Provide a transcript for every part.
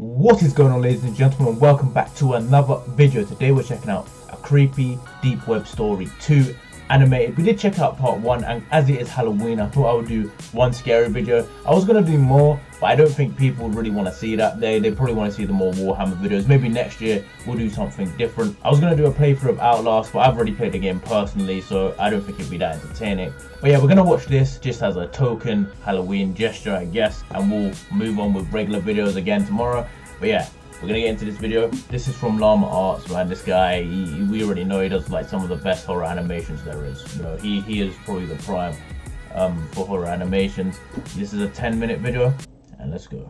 What is going on, ladies and gentlemen? Welcome back to another video. Today we're checking out a creepy deep web story 2 animated. We did check out part 1, and as it is Halloween I thought I would do one scary video. I was going to do more, but I don't think people really want to see that. They probably want to see the more Warhammer videos. Maybe next year we'll do something different. I was going to do a playthrough of Outlast, but I've already played the game personally, so I don't think it'd be that entertaining. But yeah, we're going to watch this just as a token Halloween gesture, I guess, and we'll move on with regular videos again tomorrow. But yeah, we're gonna get into this video. This is from Llama Arts, man. This guy, we already know he does like some of the best horror animations there is. You know, he is probably the prime for horror animations. This is a 10-minute video, and let's go.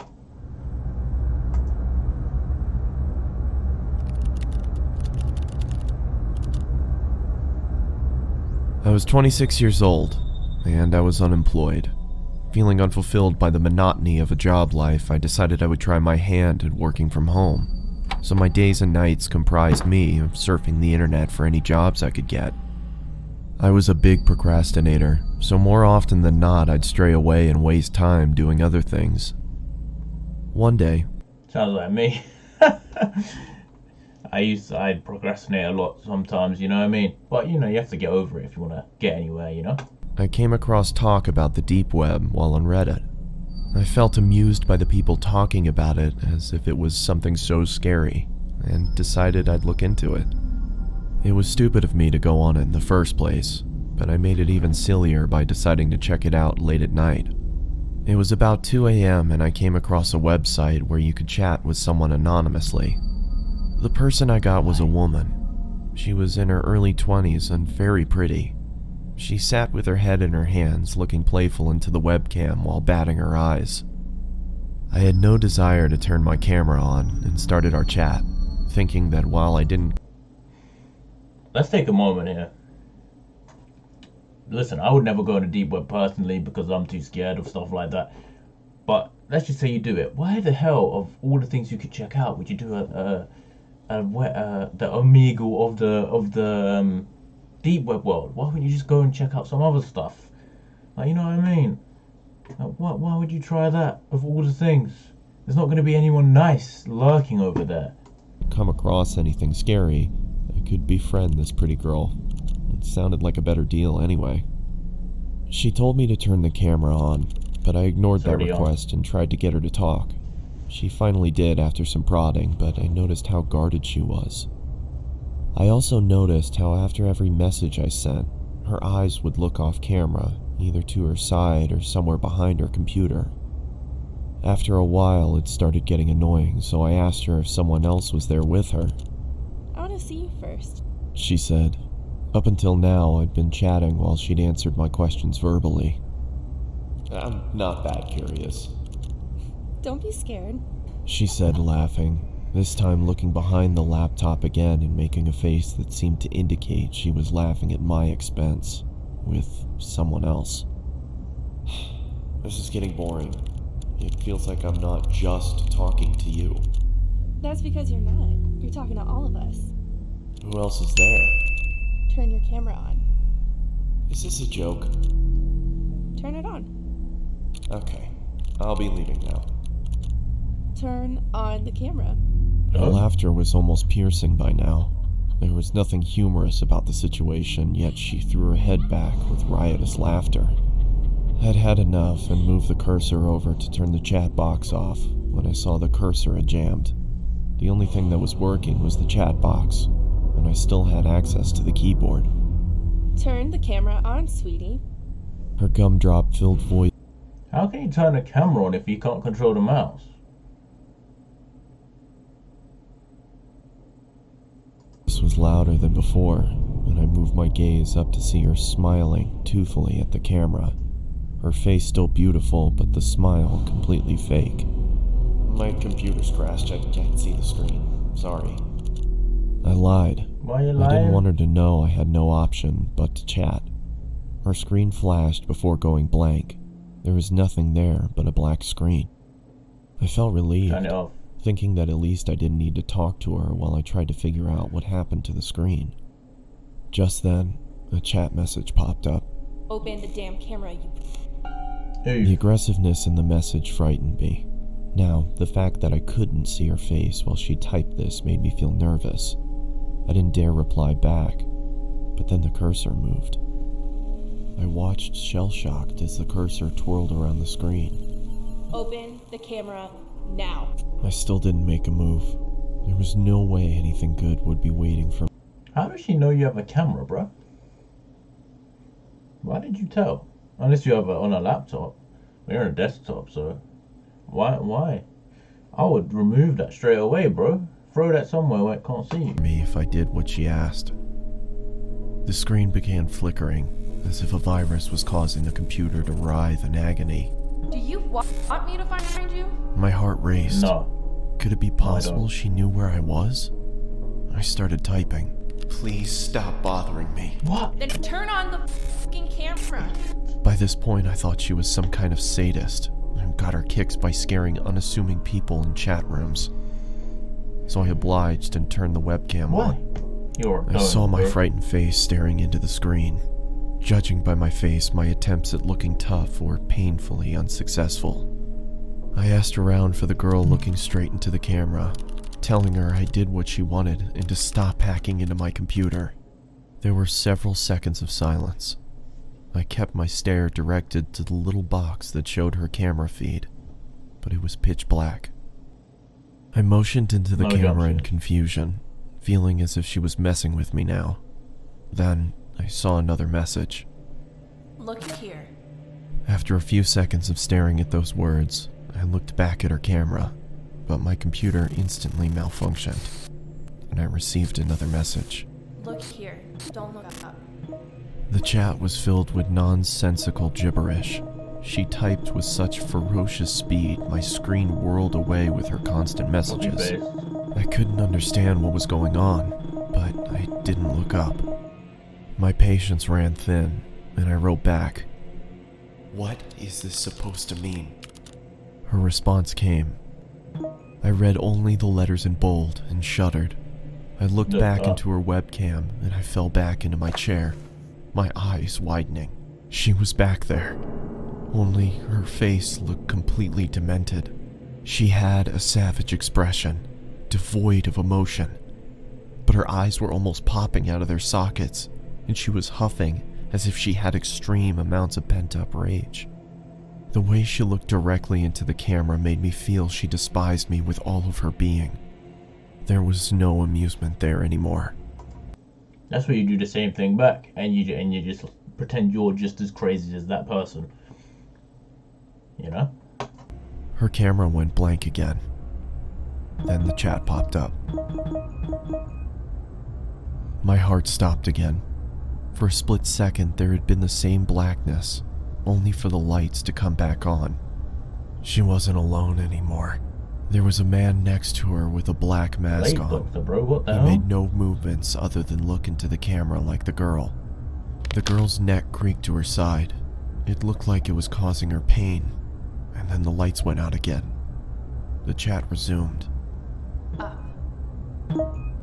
I was 26 years old, and I was unemployed. Feeling unfulfilled by the monotony of a job life, I decided I would try my hand at working from home. So my days and nights comprised me of surfing the internet for any jobs I could get. I was a big procrastinator, so more often than not I'd stray away and waste time doing other things. One day... Sounds like me. I'd procrastinate a lot sometimes, you know what I mean? But you know, you have to get over it if you want to get anywhere, you know? I came across talk about the deep web while on Reddit. I felt amused by the people talking about it as if it was something so scary, and decided I'd look into it. It was stupid of me to go on it in the first place, but I made it even sillier by deciding to check it out late at night. It was about 2 a.m. and I came across a website where you could chat with someone anonymously. The person I got was a woman. She was in her early 20s and very pretty. She sat with her head in her hands, looking playful into the webcam while batting her eyes. I had no desire to turn my camera on and started our chat, thinking that while I didn't... Let's take a moment here. Listen, I would never go into deep web personally because I'm too scared of stuff like that. But let's just say you do it. Why the hell, of all the things you could check out, would you do the Omegle of the deep web world? Why wouldn't you just go and check out some other stuff? Like, you know what I mean? Like, why would you try that of all the things? There's not going to be anyone nice lurking over there. Come across anything scary, I could befriend this pretty girl. It sounded like a better deal anyway. She told me to turn the camera on, but I ignored that request and tried to get her to talk. She finally did after some prodding, but I noticed how guarded she was. I also noticed how after every message I sent, her eyes would look off camera, either to her side or somewhere behind her computer. After a while, it started getting annoying, so I asked her if someone else was there with her. I want to see you first, she said. Up until now, I'd been chatting while she'd answered my questions verbally. I'm not that curious. Don't be scared, she said, laughing. This time looking behind the laptop again and making a face that seemed to indicate she was laughing at my expense, with someone else. This is getting boring. It feels like I'm not just talking to you. That's because you're not. You're talking to all of us. Who else is there? Turn your camera on. Is this a joke? Turn it on. Okay, I'll be leaving now. Turn on the camera. Her laughter was almost piercing by now. There was nothing humorous about the situation, yet she threw her head back with riotous laughter. I'd had enough and moved the cursor over to turn the chat box off when I saw the cursor had jammed. The only thing that was working was the chat box, and I still had access to the keyboard. Turn the camera on, sweetie. Her gumdrop-filled voice... How can you turn the camera on if you can't control the mouse? was louder than before, and I moved my gaze up to see her smiling toothfully at the camera. Her face still beautiful, but the smile completely fake. My computer's crashed. I can't see the screen. Sorry. I lied. Why are you lying? I didn't want her to know I had no option but to chat. Her screen flashed before going blank. There was nothing there but a black screen. I felt relieved, thinking that at least I didn't need to talk to her while I tried to figure out what happened to the screen. Just then, a chat message popped up. Open the damn camera, you... The aggressiveness in the message frightened me. Now, the fact that I couldn't see her face while she typed this made me feel nervous. I didn't dare reply back, but then the cursor moved. I watched shell-shocked as the cursor twirled around the screen. Open the camera now. I still didn't make a move. There was no way anything good would be waiting for me. How does she know you have a camera, bro? Why did you tell? Unless you have it on a laptop. We're on a desktop, so why? I would remove that straight away, bro. Throw that somewhere where it can't see you. Me if I did what she asked. The screen began flickering, as if a virus was causing the computer to writhe in agony. Do you want me to find you? My heart raced. No. Could it be No, I possible don't. she knew where I was? I started typing. Please stop bothering me. What? Then turn on the fucking camera. By this point, I thought she was some kind of sadist who got her kicks by scaring unassuming people in chat rooms. So I obliged and turned the webcam Why? on. I saw my frightened face staring into the screen. Judging by my face, my attempts at looking tough were painfully unsuccessful. I asked around for the girl looking straight into the camera, telling her I did what she wanted and to stop hacking into my computer. There were several seconds of silence. I kept my stare directed to the little box that showed her camera feed, but it was pitch black. I motioned into the No camera in gumption. confusion, feeling as if she was messing with me now. Then I saw another message. Look here. After a few seconds of staring at those words, I looked back at her camera, but my computer instantly malfunctioned, and I received another message. Look here. Don't look up. The chat was filled with nonsensical gibberish. She typed with such ferocious speed, my screen whirled away with her constant messages. I couldn't understand what was going on, but I didn't look up. My patience ran thin, and I wrote back, "What is this supposed to mean?" Her response came. I read only the letters in bold and shuddered. I looked back into her webcam, and I fell back into my chair, my eyes widening. She was back there, only her face looked completely demented. She had a savage expression, devoid of emotion, but her eyes were almost popping out of their sockets, and she was huffing as if she had extreme amounts of pent-up rage. The way she looked directly into the camera made me feel she despised me with all of her being. There was no amusement there anymore. That's where you do the same thing back, and you just pretend you're just as crazy as that person. You know? Her camera went blank again. Then the chat popped up. My heart stopped again. For a split second, there had been the same blackness, only for the lights to come back on. She wasn't alone anymore. There was a man next to her with a black mask Late on. doctor, bro. What the He hell? made no movements other than look into the camera like the girl. The girl's neck creaked to her side. It looked like it was causing her pain, and then the lights went out again. The chat resumed. Up.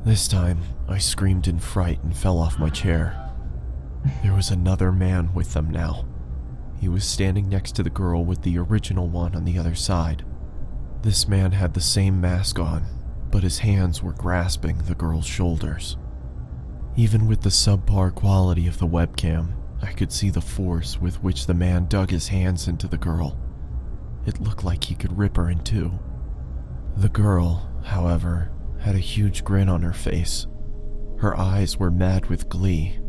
This time, I screamed in fright and fell off my chair. There was another man with them now. He was standing next to the girl with the original one on the other side. This man had the same mask on, but his hands were grasping the girl's shoulders. Even with the subpar quality of the webcam, I could see the force with which the man dug his hands into the girl. It looked like he could rip her in two. The girl, however, had a huge grin on her face. Her eyes were mad with glee,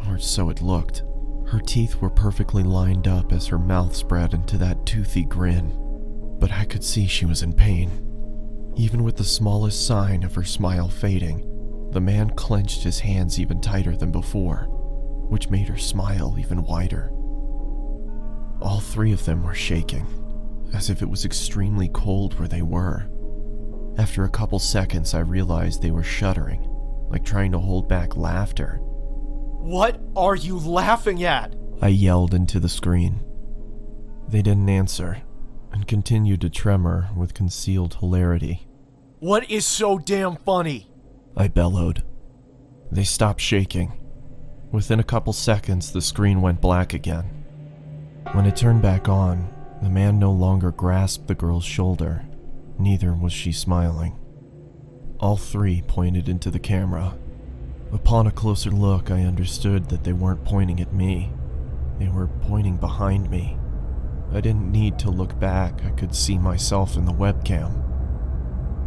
or so it looked. Her teeth were perfectly lined up as her mouth spread into that toothy grin, but I could see she was in pain. Even with the smallest sign of her smile fading, the man clenched his hands even tighter than before, which made her smile even wider. All three of them were shaking, as if it was extremely cold where they were. After a couple seconds, I realized they were shuddering, like trying to hold back laughter. What are you laughing at? I yelled into the screen. They didn't answer, and continued to tremor with concealed hilarity. What is so damn funny? I bellowed. They stopped shaking. Within a couple seconds, the screen went black again. When it turned back on, the man no longer grasped the girl's shoulder, Neither was she smiling. All three pointed into the camera. Upon a closer look, I understood that they weren't pointing at me. They were pointing behind me. I didn't need to look back. I could see myself in the webcam.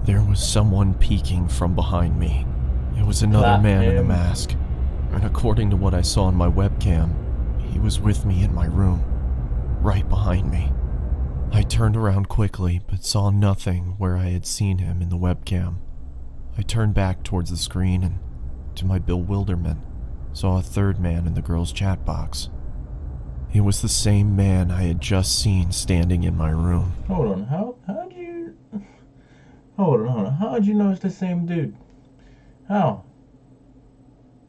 There was someone peeking from behind me. It was another Clap man in a him. mask. And according to what I saw on my webcam, he was with me in my room, right behind me. I turned around quickly, but saw nothing where I had seen him in the webcam. I turned back towards the screen and, to my bewilderment, saw a third man in the girl's chat box. It was the same man I had just seen standing in my room. Hold on, how'd you... Hold on, how'd you know it's the same dude? How?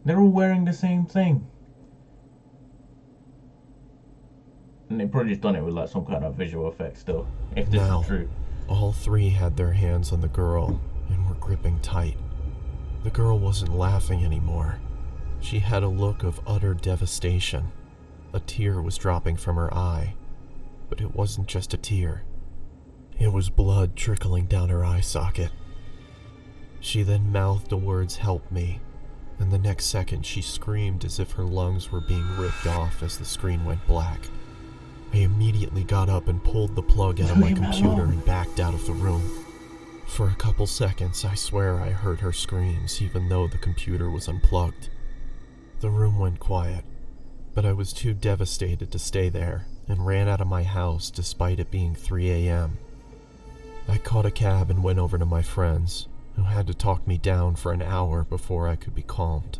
They're all wearing the same thing. And they probably just done it with like some kind of visual effect still, if this Now, is true. all three had their hands on the girl and were gripping tight. The girl wasn't laughing anymore. She had a look of utter devastation. A tear was dropping from her eye, but it wasn't just a tear. It was blood trickling down her eye socket. She then mouthed the words, "Help me," and the next second she screamed as if her lungs were being ripped off as the screen went black. I immediately got up and pulled the plug out of my Leave me computer alone. and backed out of the room. For a couple seconds, I swear I heard her screams even though the computer was unplugged. The room went quiet, but I was too devastated to stay there and ran out of my house despite it being 3 a.m. I caught a cab and went over to my friends, who had to talk me down for an hour before I could be calmed.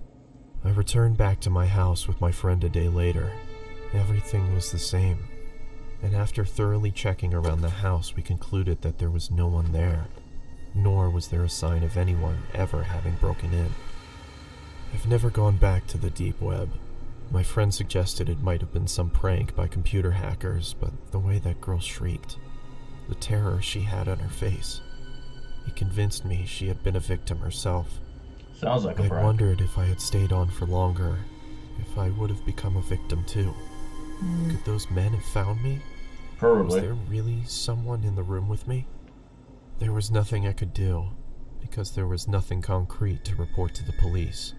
I returned back to my house with my friend a day later. Everything was the same, and after thoroughly checking around the house, we concluded that there was no one there, nor was there a sign of anyone ever having broken in. I've never gone back to the deep web. My friend suggested it might have been some prank by computer hackers, but the way that girl shrieked, the terror she had on her face, it convinced me she had been a victim herself. Sounds like a I prank. wondered if I had stayed on for longer, if I would have become a victim too. Could those men have found me? Was Probably. there really someone in the room with me? There was nothing I could do, because there was nothing concrete to report to the police.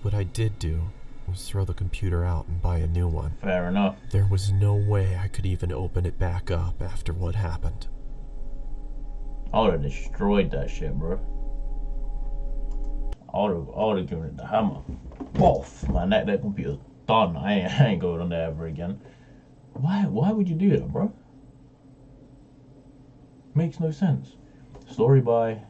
What I did do was throw the computer out and buy a new one. Fair enough. There was no way I could even open it back up after what happened. I would have destroyed that shit, bro. I would have given it the hammer. Boff! Man, that computer's done. I ain't going on there ever again. Why would you do that, bro? Makes no sense. Story by...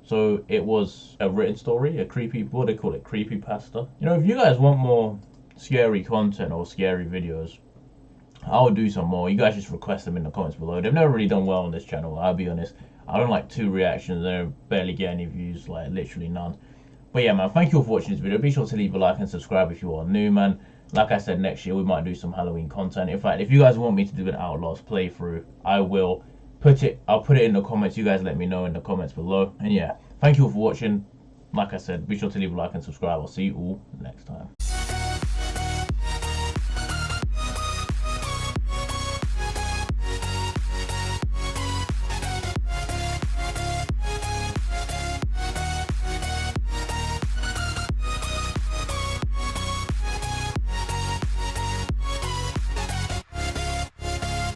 So it was a written story, a creepy, what do they call it, creepypasta. You know, if you guys want more scary content or scary videos, I'll do some more. You guys just request them in the comments below. They've never really done well on this channel, I'll be honest. I don't like 2 reactions, they barely get any views, like literally none. But yeah, man, thank you all for watching this video. Be sure to leave a like and subscribe if you are new, man. Like I said, next year we might do some Halloween content. In fact, if you guys want me to do an Outlaws playthrough, I will. I'll put it in the comments. You guys let me know in the comments below. And yeah, thank you all for watching. Like I said, be sure to leave a like and subscribe. I'll see you all next time.